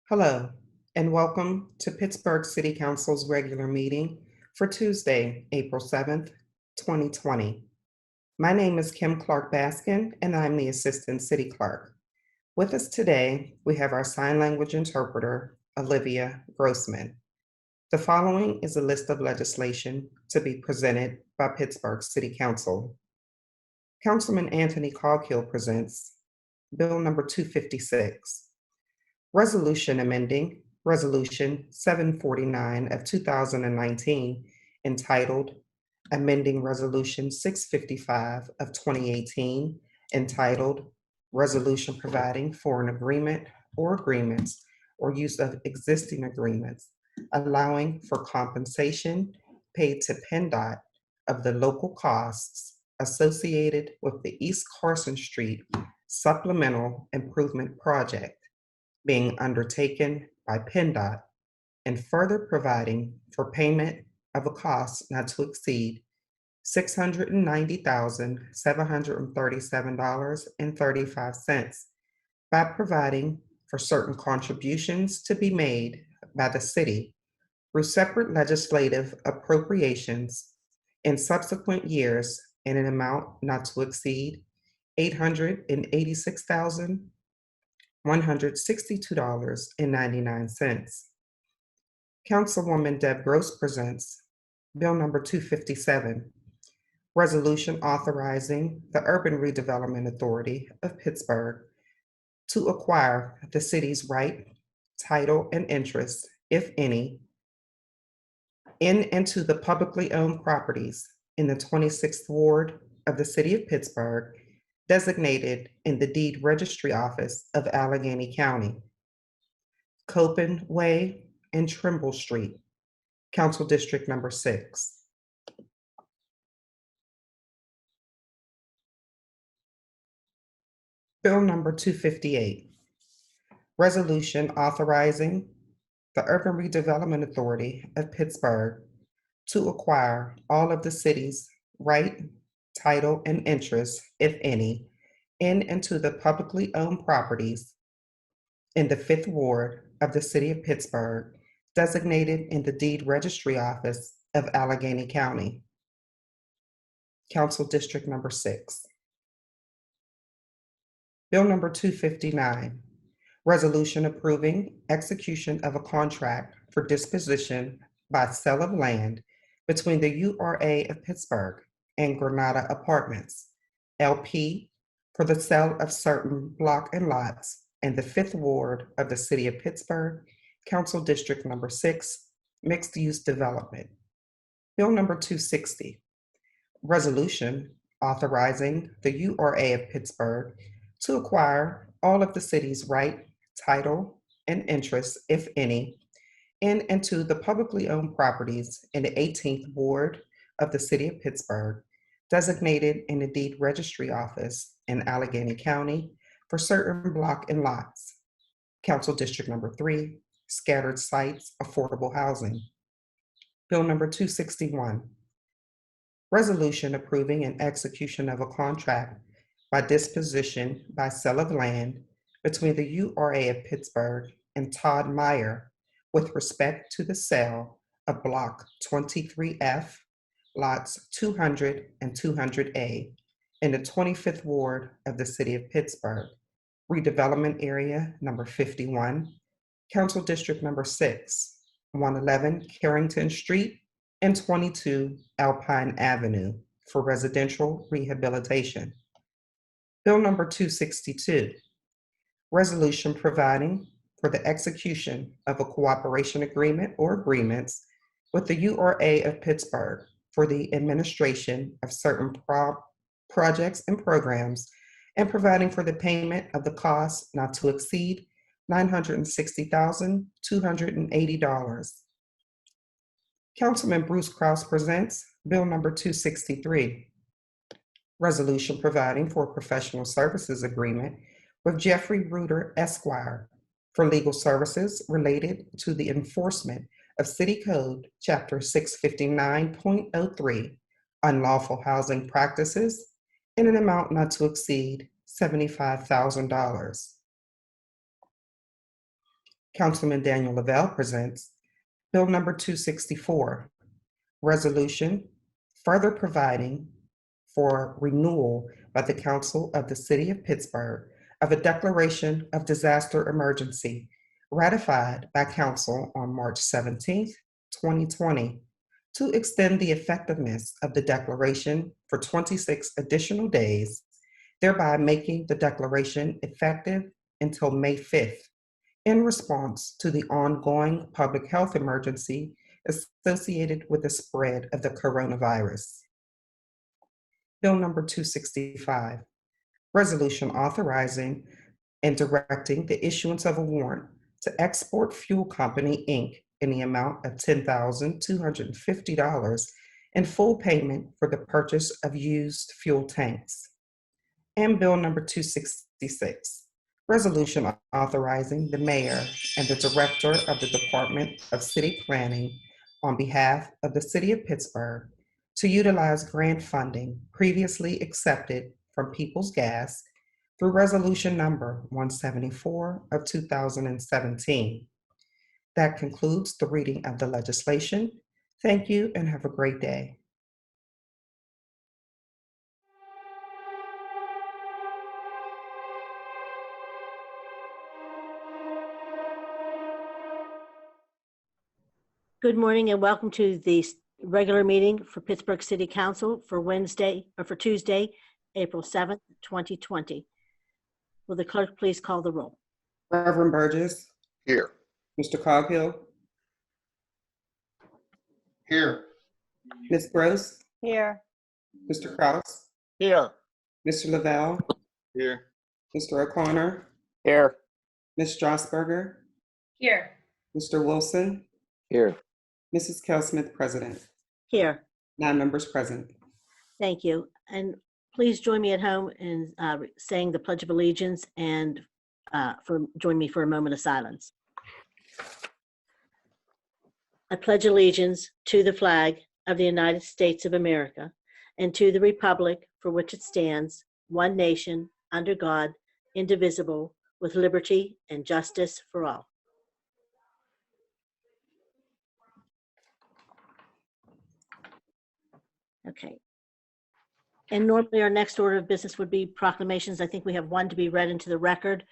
Hello, and welcome to Pittsburgh City Council's regular meeting for Tuesday, April 7th, 2020. My name is Kim Clark Baskin, and I'm the Assistant City Clerk. With us today, we have our sign language interpreter, Olivia Grossman. The following is a list of legislation to be presented by Pittsburgh City Council. Councilman Anthony Coghill presents Bill number 256. Resolution amending Resolution 749 of 2019, entitled Amending Resolution 655 of 2018, entitled Resolution Providing for an Agreement or Agreements or Use of Existing Agreements, allowing for compensation paid to PennDOT of the local costs associated with the East Carson Street Supplemental Improvement Project being undertaken by PennDOT and further providing for payment of a cost not to exceed $690,737.35 by providing for certain contributions to be made by the city through separate legislative appropriations in subsequent years in an amount not to exceed $886,162.99. Councilwoman Deb Gross presents Bill number 257, Resolution authorizing the Urban Redevelopment Authority of Pittsburgh to acquire the city's right, title, and interest, if any, in and to the publicly owned properties in the 26th Ward of the City of Pittsburgh, designated in the Deed Registry Office of Allegheny County, Copen Way and Trimble Street, Council District Number 6. Bill number 258, Resolution authorizing the Urban Redevelopment Authority of Pittsburgh to acquire all of the city's right, title, and interest, if any, in and to the publicly owned properties in the 5th Ward of the City of Pittsburgh, designated in the Deed Registry Office of Allegheny County, Council District Number 6. Bill number 259, Resolution approving execution of a contract for disposition by sale of land between the URA of Pittsburgh and Granada Apartments, LP, for the sale of certain block and lots in the 5th Ward of the City of Pittsburgh, Council District Number 6, Mixed Use Development. Bill number 260, Resolution authorizing the URA of Pittsburgh to acquire all of the city's right, title, and interest, if any, in and to the publicly owned properties in the 18th Ward of the City of Pittsburgh, designated in the Deed Registry Office in Allegheny County for certain block and lots, Council District Number 3, Scattered Sites Affordable Housing. Bill number 261, Resolution approving an execution of a contract by disposition by sale of land between the URA of Pittsburgh and Todd Meyer with respect to the sale of Block 23F, lots 200 and 200A in the 25th Ward of the City of Pittsburgh, redevelopment area number 51, Council District Number 6, 111 Carrington Street and 22 Alpine Avenue for residential rehabilitation. Bill number 262, Resolution providing for the execution of a cooperation agreement or agreements with the URA of Pittsburgh for the administration of certain projects and programs and providing for the payment of the cost not to exceed $960,280. Councilman Bruce Kraus presents Bill number 263, Resolution providing for a professional services agreement with Jeffrey Reuter Esquire for legal services related to the enforcement of City Code Chapter 659.03, unlawful housing practices, in an amount not to exceed $75,000. Councilman Daniel Lavelle presents Bill number 264, resolution further providing for renewal by the Council of the City of Pittsburgh of a declaration of disaster emergency ratified by Council on March 17th, 2020, to extend the effectiveness of the declaration for 26 additional days, thereby making the declaration effective until May 5th, in response to the ongoing public health emergency associated with the spread of the coronavirus. Bill number 265, resolution authorizing and directing the issuance of a warrant to Export Fuel Company, Inc. in the amount of $10,250 in full payment for the purchase of used fuel tanks. And Bill number 266, resolution authorizing the mayor and the director of the Department of City Planning on behalf of the City of Pittsburgh to utilize grant funding previously accepted from Peoples Gas through resolution number 174 of 2017. That concludes the reading of the legislation. Thank you and have a great day. Good morning and welcome to the regular meeting for Pittsburgh City Council for Tuesday, April 7th, 2020. Will the clerk please call the roll? Reverend Burgess. Here. Mr. Coghill. Here. Ms. Gross. Here. Mr. Kraus. Here. Mr. Lavelle. Here. Mr. O'Connor. Here. Ms. Strasburger. Here. Mr. Wilson. Here. Mrs. Kell-Smith, President. Here. 9 members present. Thank you. And please join me at home in saying the Pledge of Allegiance and join me for a moment of silence. I pledge allegiance to the flag of the United States of America and to the republic for which it stands, one nation, under God, indivisible, with liberty and justice for all. Okay. And normally our next order of business would be proclamations. I think we have one to be read into the record,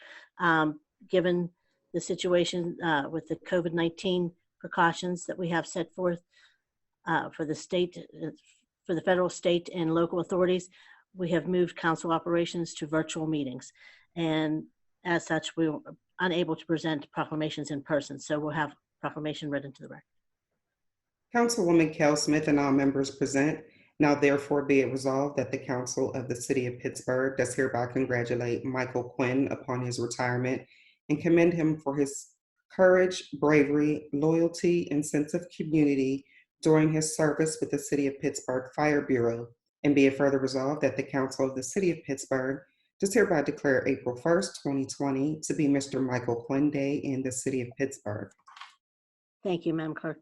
given the situation with the COVID-19 precautions that we have set forth for the state, for the federal, state, and local authorities. We have moved council operations to virtual meetings. And as such, we were unable to present proclamations in person. So we'll have proclamation read into the record. Councilwoman Kell-Smith and all members present. Now therefore be it resolved that the Council of the City of Pittsburgh does hereby congratulate Michael Quinn upon his retirement and commend him for his courage, bravery, loyalty, and sense of community during his service with the City of Pittsburgh Fire Bureau. And be it further resolved that the Council of the City of Pittsburgh does hereby declare April 1st, 2020 to be Mr. Michael Quinn Day in the City of Pittsburgh. Thank you, Madam Clerk.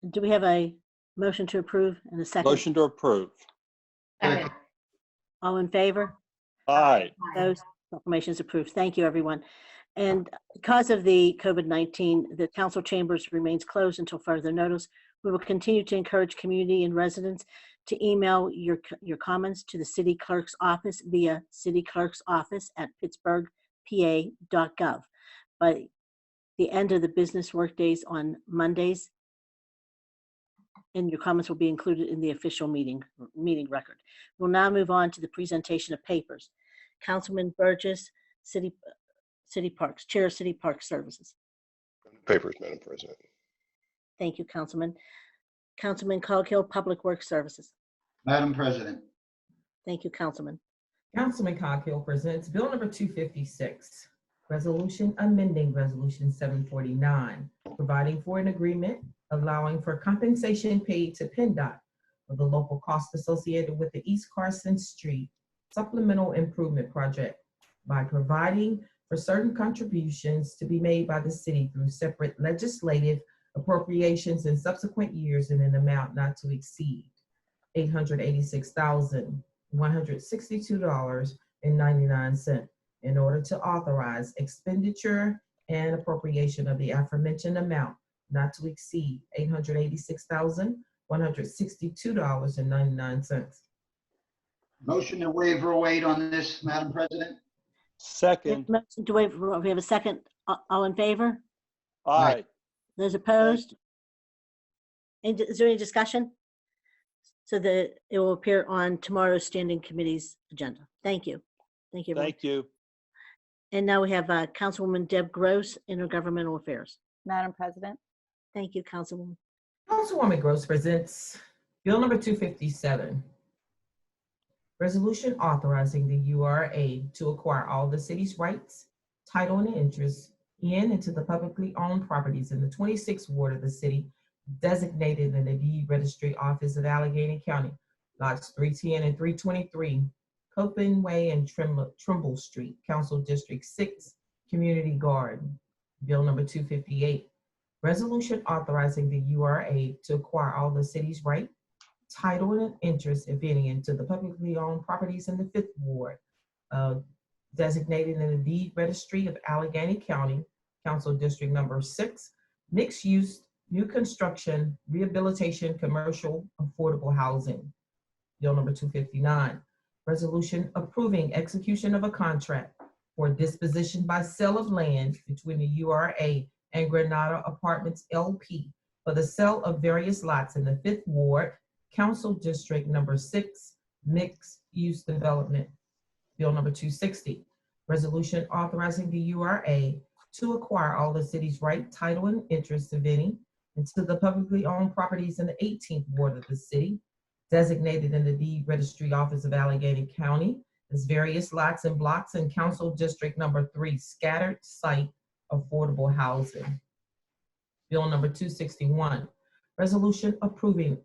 Do we have a motion to approve and a second? Motion to approve. Second. All in favor? Aye. Those proclamations approved. Thank you, everyone. And because of the COVID-19, the council chambers remains closed until further notice. We will continue to encourage community and residents to email your comments to the city clerk's office via cityclerksoffice@pittsburghpa.gov. By the end of the business workdays on Mondays, and your comments will be included in the official meeting record. We'll now move on to the presentation of papers. Councilman Burgess, City Parks, Chair of City Park Services. Papers, Madam President. Thank you, Councilman. Councilman Coghill, Public Works Services. Madam President. Thank you, Councilman. Councilman Coghill presents Bill number 256, resolution amending Resolution 749, providing for an agreement allowing for compensation paid to PennDOT for the local costs associated with the East Carson Street Supplemental Improvement Project by providing for certain contributions to be made by the city through separate legislative appropriations in subsequent years in an amount not to exceed $886,162.99 in order to authorize expenditure and appropriation of the aforementioned amount not to exceed $886,162.99. Motion to waive or wait on this, Madam President? Second. Motion to waive, we have a second. All in favor? Aye. Those opposed? Is there any discussion? So that it will appear on tomorrow's standing committee's agenda. Thank you. Thank you, everyone. Thank you. And now we have Councilwoman Deb Gross, Intergovernmental Affairs. Madam President, Thank you, Councilwoman. Councilwoman Gross presents Bill number 257. Resolution authorizing the URA to acquire all the city's rights, title, and interest in and to the publicly owned properties in the 26th ward of the city, designated in the deed registry office of Allegheny County, lots 310 and 323, Copeland Way and Trimble Street, Council District 6, Community Garden. Bill number 258. Resolution authorizing the URA to acquire all the city's right, title, and interest, if any, into the publicly owned properties in the 5th ward, designated in the deed registry of Allegheny County, Council District number 6, mixed use, new construction, rehabilitation, commercial, affordable housing. Bill number 259. Resolution approving execution of a contract for disposition by sale of land between the URA and Granada Apartments LP for the sale of various lots in the 5th ward, Council District number 6, mixed use development. Bill number 260. Resolution authorizing the URA to acquire all the city's right, title, and interest, of any, into the publicly owned properties in the 18th ward of the city, designated in the deed registry office of Allegheny County as various lots and blocks in Council District number 3, scattered site affordable housing. Bill number 261. Resolution approving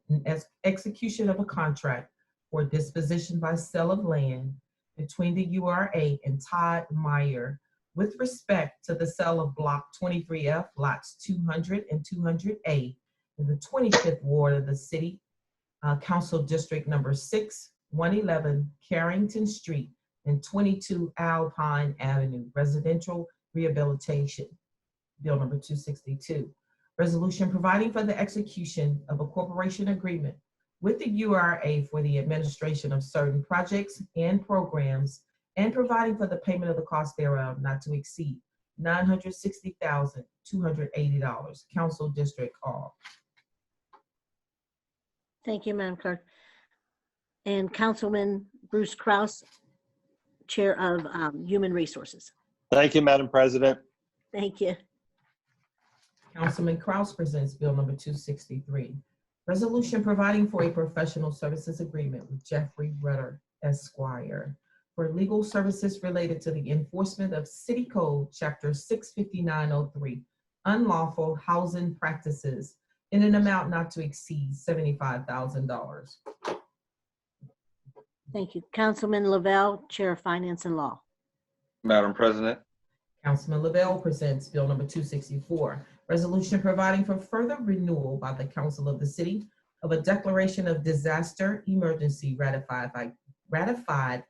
execution of a contract for disposition by sale of land between the URA and Todd Meyer with respect to the sale of Block 23F, lots 200 and 200A in the 25th ward of the city, Council District number 6, 111 Carrington Street and 22 Alpine Avenue, residential rehabilitation. Bill number 262. Resolution providing for the execution of a corporation agreement with the URA for the administration of certain projects and programs and providing for the payment of the cost thereof not to exceed $960,280. Council District R. Thank you, Madam Clerk. And Councilman Bruce Kraus, Chair of Human Resources. Thank you, Madam President. Thank you. Councilman Kraus presents Bill number 263. Resolution providing for a professional services agreement with Jeffrey Rutter, Esquire, for legal services related to the enforcement of City Code Chapter 65903, unlawful housing practices, in an amount not to exceed $75,000. Thank you. Councilman Lavelle, Chair of Finance and Law. Madam President, Councilman Lavelle presents Bill number 264, resolution providing for further renewal by the Council of the City of a declaration of disaster emergency ratified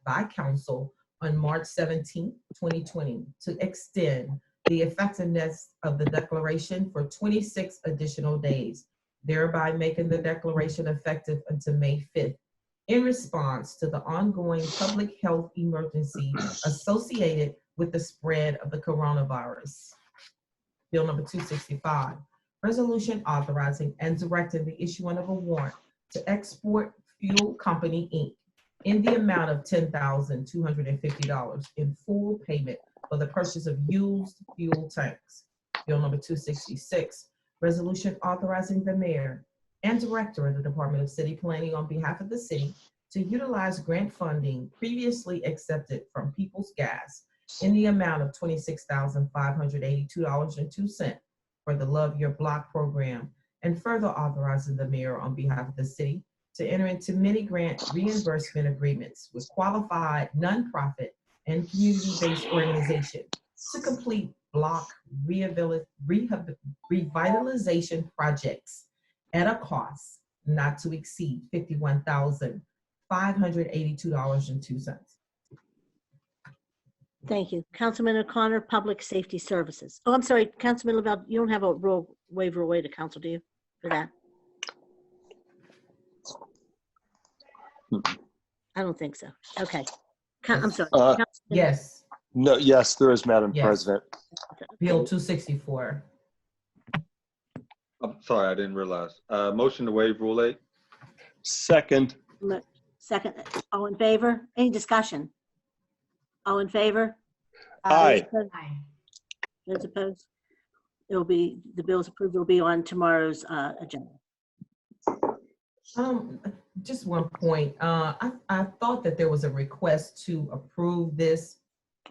by Council on March 17, 2020, to extend the effectiveness of the declaration for 26 additional days, thereby making the declaration effective until May 5th, in response to the ongoing public health emergency associated with the spread of the coronavirus. Bill number 265, resolution authorizing and directing the issuance of a warrant to Export Fuel Company, Inc. in the amount of $10,250 in full payment for the purchase of used fuel tanks. Bill number 266, resolution authorizing the mayor and director of the Department of City Planning on behalf of the city to utilize grant funding previously accepted from People's Gas in the amount of $26,582.02 for the Love Your Block program, and further authorizing the mayor on behalf of the city to enter into many grant reimbursement agreements with qualified nonprofit and community-based organizations to complete block revitalization projects at a cost not to exceed $51,582.02. Thank you. Councilman O'Connor, Public Safety Services. Oh, I'm sorry, Councilman Lavelle, you don't have a rule waiver away to council, do you, for that? I don't think so. Okay. I'm sorry. Councilman- Yes, No, yes, there is, Madam Yes. President. Bill 264. I'm sorry, I didn't realize. Motion to waive Rule 8? Second. Second, all in favor? Any discussion? All in favor? Aye. Those opposed? It'll be, the bill's approved. It'll be on tomorrow's agenda. Just one point. I thought that there was a request to approve this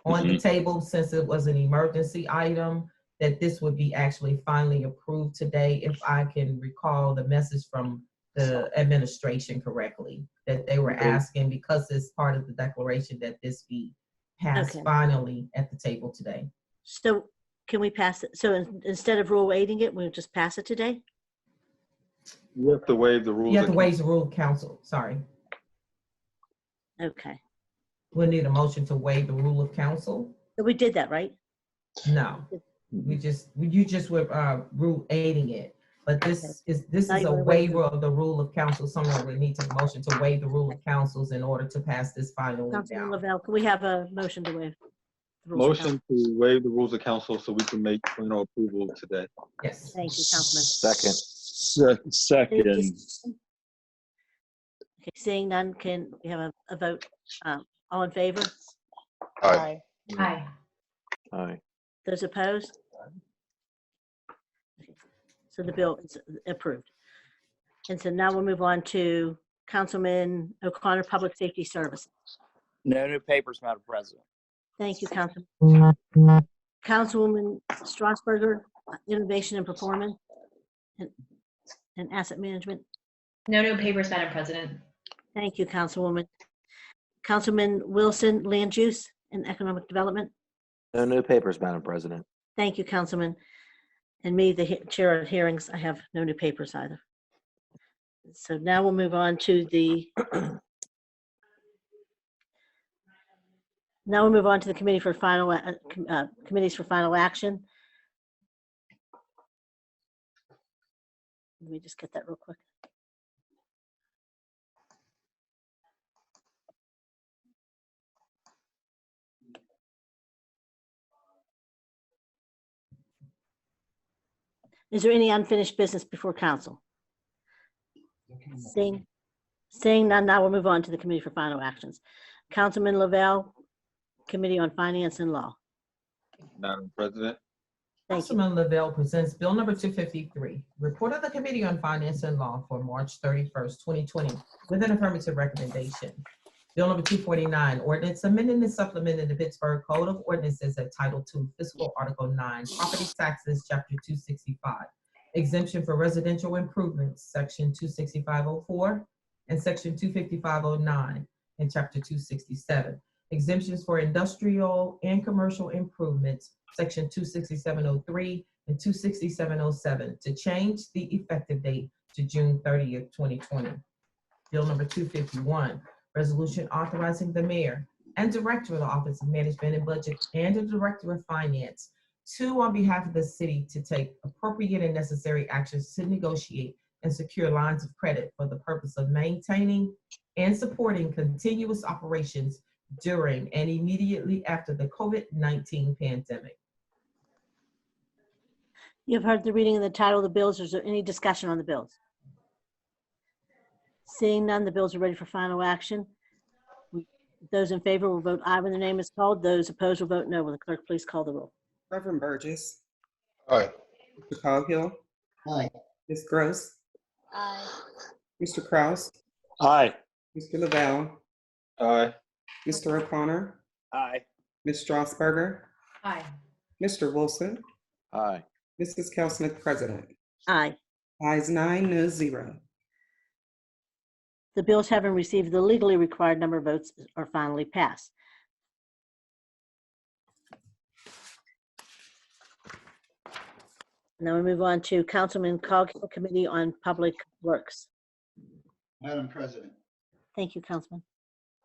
on the table since it was an emergency item, that this would be actually finally approved today, if I can recall the message from the administration correctly, that they were asking, because it's part of the declaration, that this be passed Okay. finally at the table today. So can we pass it? So instead of rule waiting it, we'll just pass it today? You have to waive the rules. You have to of- waive the rule of council, sorry. Okay. We'll need a motion to waive the rule of council. So we did that, right? No, you just were rule aiding it, but this is Now a you wanna waive waiver of the rule of council. Someone would need to motion to waive the rule of councils in order to pass this finally Councilman down. Lavelle, can we have a motion to waive? the rules of council? Motion to waive the rules of council so we can make final approval today. Yes. Thank you, Councilman. Second. Okay, seeing none, can we have a vote? All in favor? Aye. Aye. Those opposed? Okay, so the bill is approved. And so now we'll move on to Councilman O'Connor, Public Safety Services. No new papers, Madam President. Thank you, Councilman. Councilwoman Strasburger, Innovation and Performance and Asset Management. No new papers, Madam President. Thank you, Councilwoman. Councilman Wilson, Land Use and Economic Development. No new papers, Madam President. Thank you, Councilman. And me, the chair of hearings, I have no new papers either. So now we'll move on to the committee for final committees for final action. Let me just get that real quick. Is there any unfinished business before council? Seeing none, now we'll move on to the committee for final actions. Councilman Lavelle, Committee on Finance and Law. Madam President, Thank you. Councilman Lavelle presents Bill number 253, Report of the Committee on Finance and Law for March 31st, 2020, with an affirmative recommendation. Bill number 249, Ordinance amending and supplementing the Pittsburgh Code of Ordinances at Title II, Fiscal Article 9, Property Taxes, Chapter 265, Exemption for Residential Improvements, Section 26504, and Section 25509, and Chapter 267. Exemptions for industrial and commercial improvements, Section 26703 and 26707, to change the effective date to June 30th, 2020. Bill number 251, resolution authorizing the mayor and director of the Office of Management and Budget and the director of finance to, on behalf of the city, to take appropriate and necessary actions to negotiate and secure lines of credit for the purpose of maintaining and supporting continuous operations during and immediately after the COVID-19 pandemic. You've heard the reading of the title of the bills. Is there any discussion on the bills? Seeing none, the bills are ready for final action. Those in favor will vote aye when the name is called. Those opposed will vote no. Will the clerk please call the roll? Reverend Burgess, Aye. Mr. Coghill, Aye. Ms. Gross, Aye. Mr. Kraus, Aye. Mr. Lavelle, Aye. Mr. O'Connor, Aye. Ms. Strasburger, Aye. Mr. Wilson, Aye. Mrs. Cal Smith, President. Aye. Ayes 9, no 0. The bills having received the legally required number of votes are finally passed. Now we move on to Councilman Coghill, Committee on Public Works. Madam President, Thank you, Councilman.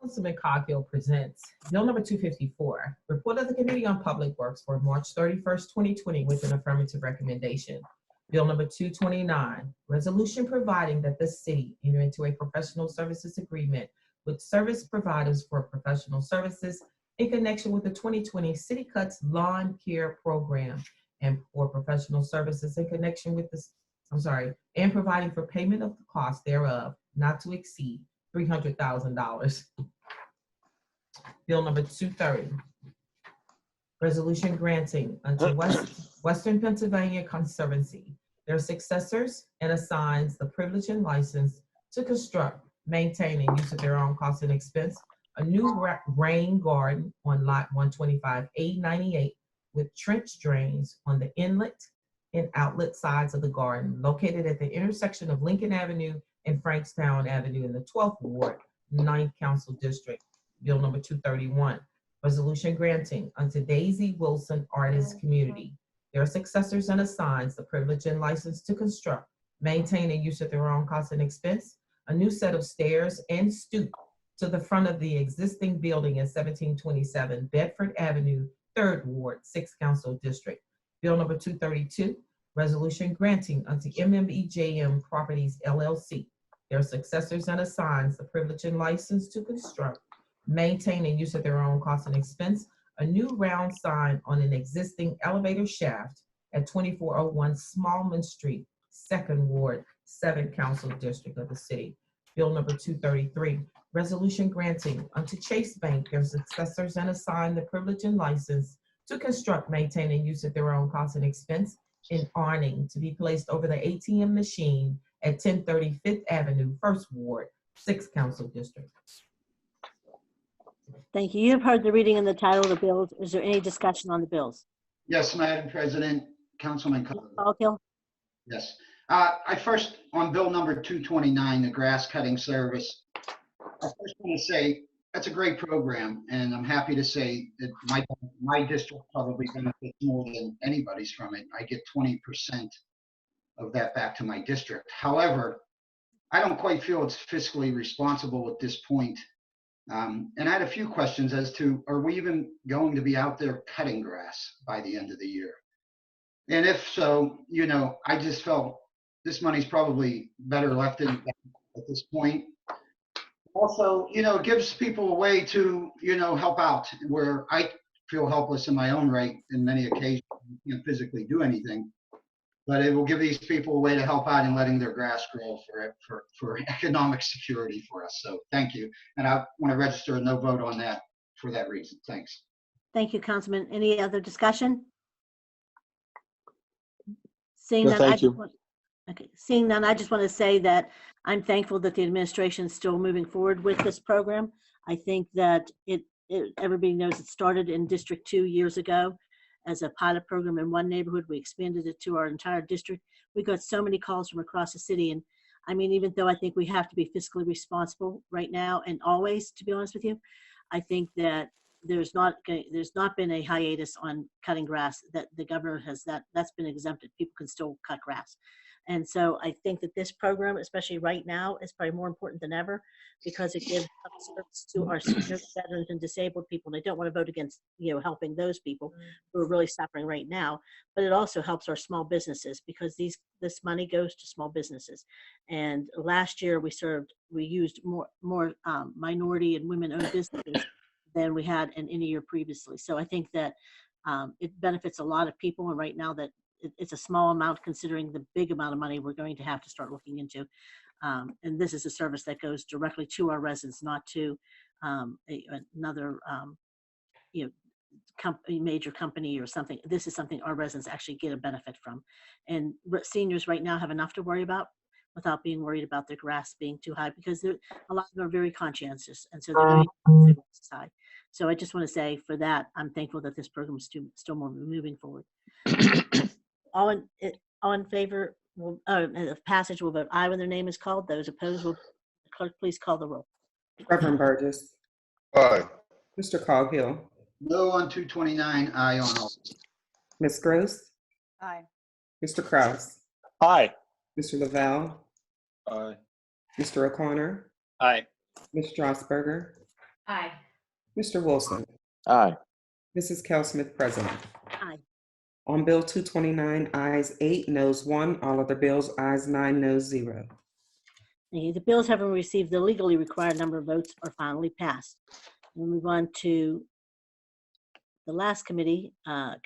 Councilman Coghill presents Bill number 254, Report of the Committee on Public Works for March 31st, 2020 with an affirmative recommendation. Bill number 229, resolution providing that the city enter into a professional services agreement with service providers for professional services in connection with the 2020 City Cuts Lawn Care Program and for professional services in connection with this, and providing for payment of the cost thereof not to exceed $300,000. Bill number 230, resolution granting unto Western Pennsylvania Conservancy their successors and assigns the privilege and license to construct, maintain, and use at their own cost and expense a new rain garden on lot 125-898 with trench drains on the inlet and outlet sides of the garden located at the intersection of Lincoln Avenue and Frankstown Avenue in the 12th Ward, 9th Council District. Bill number 231, resolution granting unto Daisy Wilson Artist Community their successors and assigns the privilege and license to construct, maintain, and use at their own cost and expense a new set of stairs and stoop to the front of the existing building in 1727 Bedford Avenue, 3rd Ward, 6th Council District. Bill number 232, resolution granting unto MMEJM Properties LLC their successors and assigns the privilege and license to construct, maintain, and use at their own cost and expense a new round sign on an existing elevator shaft at 2401 Smallman Street, 2nd Ward, 7th Council District of the city. Bill number 233, resolution granting unto Chase Bank their successors and assign the privilege and license to construct, maintain, and use at their own cost and expense an awning to be placed over the ATM machine at 1030 5th Avenue, 1st Ward, 6th Council District. Thank you. You have heard the reading and the title of the bills. Is there any discussion on the bills? Yes, Madam President, Councilman Coghill? Yes. I first, on bill number 229, the grass cutting service, I first want to say that's a great program, and I'm happy to say that my district probably benefits more than anybody's from it. I get 20% of that back to my district. However, I don't quite feel it's fiscally responsible at this point. And I had a few questions as to, are we even going to be out there cutting grass by the end of the year? And if so, I just felt this money's probably better left in at this point. Also, it gives people a way to, help out where I feel helpless in my own right in many occasions. I can't physically do anything, but it will give these people a way to help out in letting their grass grow for economic security for us. So thank you. And I want to register a no vote on that for that reason. Thanks. Thank you, Councilman. Any other discussion? Seeing No, none, thank you. Seeing none, I just want to say that I'm thankful that the administration is still moving forward with this program. I think that everybody knows it started in District 2 years ago as a pilot program in one neighborhood. We expanded it to our entire district. We got so many calls from across the city. And I mean, even though I think we have to be fiscally responsible right now and always, to be honest with you, I think that there's not been a hiatus on cutting grass, that the governor has, that's been exempted. People can still cut grass. And so I think that this program, especially right now, is probably more important than ever because it gives service to our seniors, veterans, and disabled people. And I don't want to vote against, helping those people who are really suffering right now, but it also helps our small businesses because this money goes to small businesses. And last year we used more minority and women-owned businesses than we had in any year previously. So I think that it benefits a lot of people. And right now that it's a small amount considering the big amount of money we're going to have to start looking into. And this is a service that goes directly to our residents, not to another major company or something. This is something our residents actually get a benefit from. And seniors right now have enough to worry about without being worried about their grass being too high because a lot of them are very conscientious. And so they're going to decide. So I just want to say for that, I'm thankful that this program is still more moving forward. All in favor of passage will vote aye when their name is called. Those opposed will, clerk, please call the roll. Reverend Burgess. Aye. Mr. Coghill. No on 229, aye on all. Ms. Gross. Aye. Mr. Kraus. Aye. Mr. Lavelle. Aye. Mr. O'Connor. Aye. Ms. Strasburger. Aye. Mr. Wilson, Aye. Mrs. Cal Smith, President. Aye. On Bill 229, ayes 8, noes 1. All other bills, ayes 9, noes 0. Thank you. The bills having received the legally required number of votes are finally passed. We'll move on to the last committee,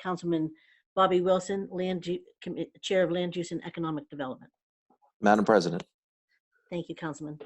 Councilman Bobby Wilson, Chair of Land Use and Economic Development. Madam President. Thank you, Councilman.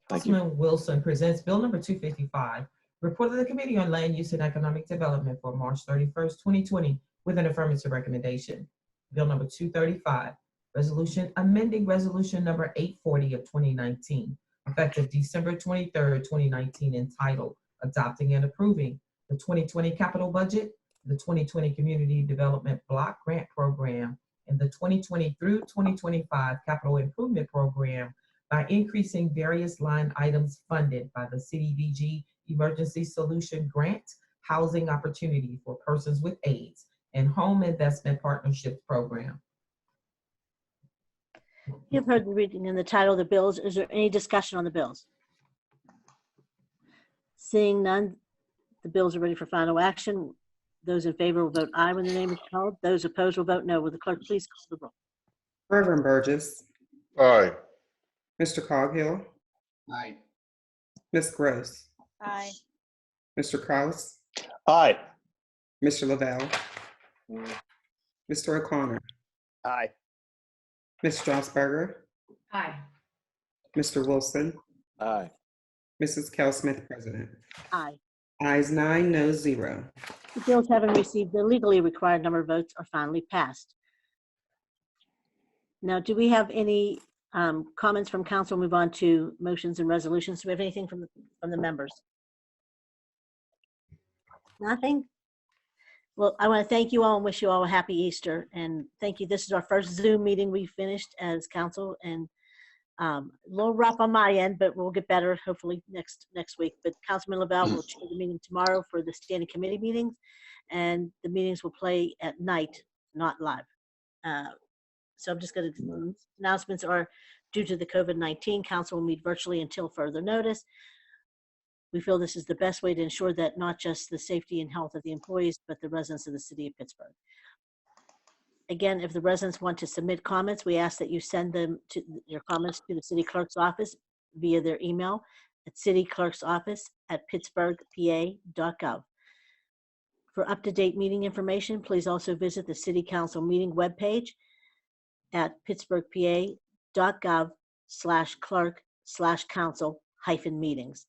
Thank you. Councilman Wilson presents Bill number 255, report of the Committee on Land Use and Economic Development for March 31st, 2020, with an affirmative recommendation. Bill number 235, resolution amending resolution number 840 of 2019, effective December 23rd, 2019, entitled Adopting and Approving the 2020 Capital Budget, the 2020 Community Development Block Grant Program, and the 2020 through 2025 Capital Improvement Program by increasing various line items funded by the CDBG Emergency Solution Grant, Housing Opportunity for Persons with AIDS, and Home Investment Partnerships Program. You've heard the reading and the title of the bills. Is there any discussion on the bills? Seeing none, the bills are ready for final action. Those in favor will vote aye when the name is called. Those opposed will vote no. Will the clerk please call the roll? Reverend Burgess, Aye. Mr. Coghill, Aye. Ms. Gross, Aye. Mr. Kraus, Aye. Mr. Lavelle, Mr. O'Connor, Aye. Ms. Strasburger, Aye. Mr. Wilson, Aye. Mrs. Cal Smith, President. Aye. Ayes 9, noes 0. The bills having received the legally required number of votes are finally passed. Now, do we have any comments from council? Move on to motions and resolutions. Do we have anything from the members? Nothing? Well, I want to thank you all and wish you all a happy Easter. And thank you. This is our first Zoom meeting we finished as council, and a little rough on my end, but we'll get better hopefully next week. But Councilman Lavelle will chair the meeting tomorrow for the standing committee meetings, and the meetings will play at night, not live. So I'm just going to, announcements are due to the COVID-19, council will meet virtually until further notice. We feel this is the best way to ensure that not just the safety and health of the employees, but the residents of the city of Pittsburgh. Again, if the residents want to submit comments, we ask that you send them to your comments to the city clerk's office via their email at cityclerksoffice@pittsburghpa.gov. For up-to-date meeting information, please also visit the city council meeting webpage at pittsburghpa.gov/clerk/council-meetings.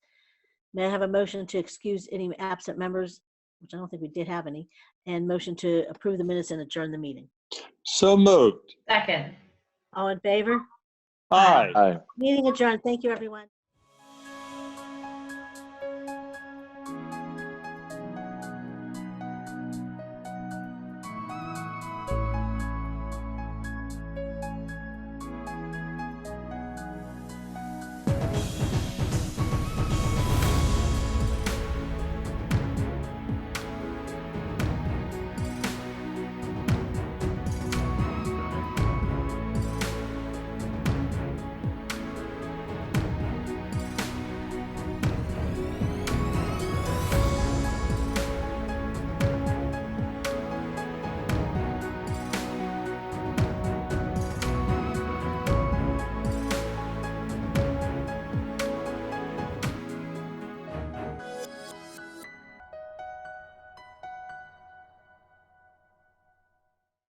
May I have a motion to excuse any absent members, which I don't think we did have any, and motion to approve the minutes and adjourn the meeting? So moved. Second. All in favor? Aye. Aye. Meeting adjourned. Thank you, everyone.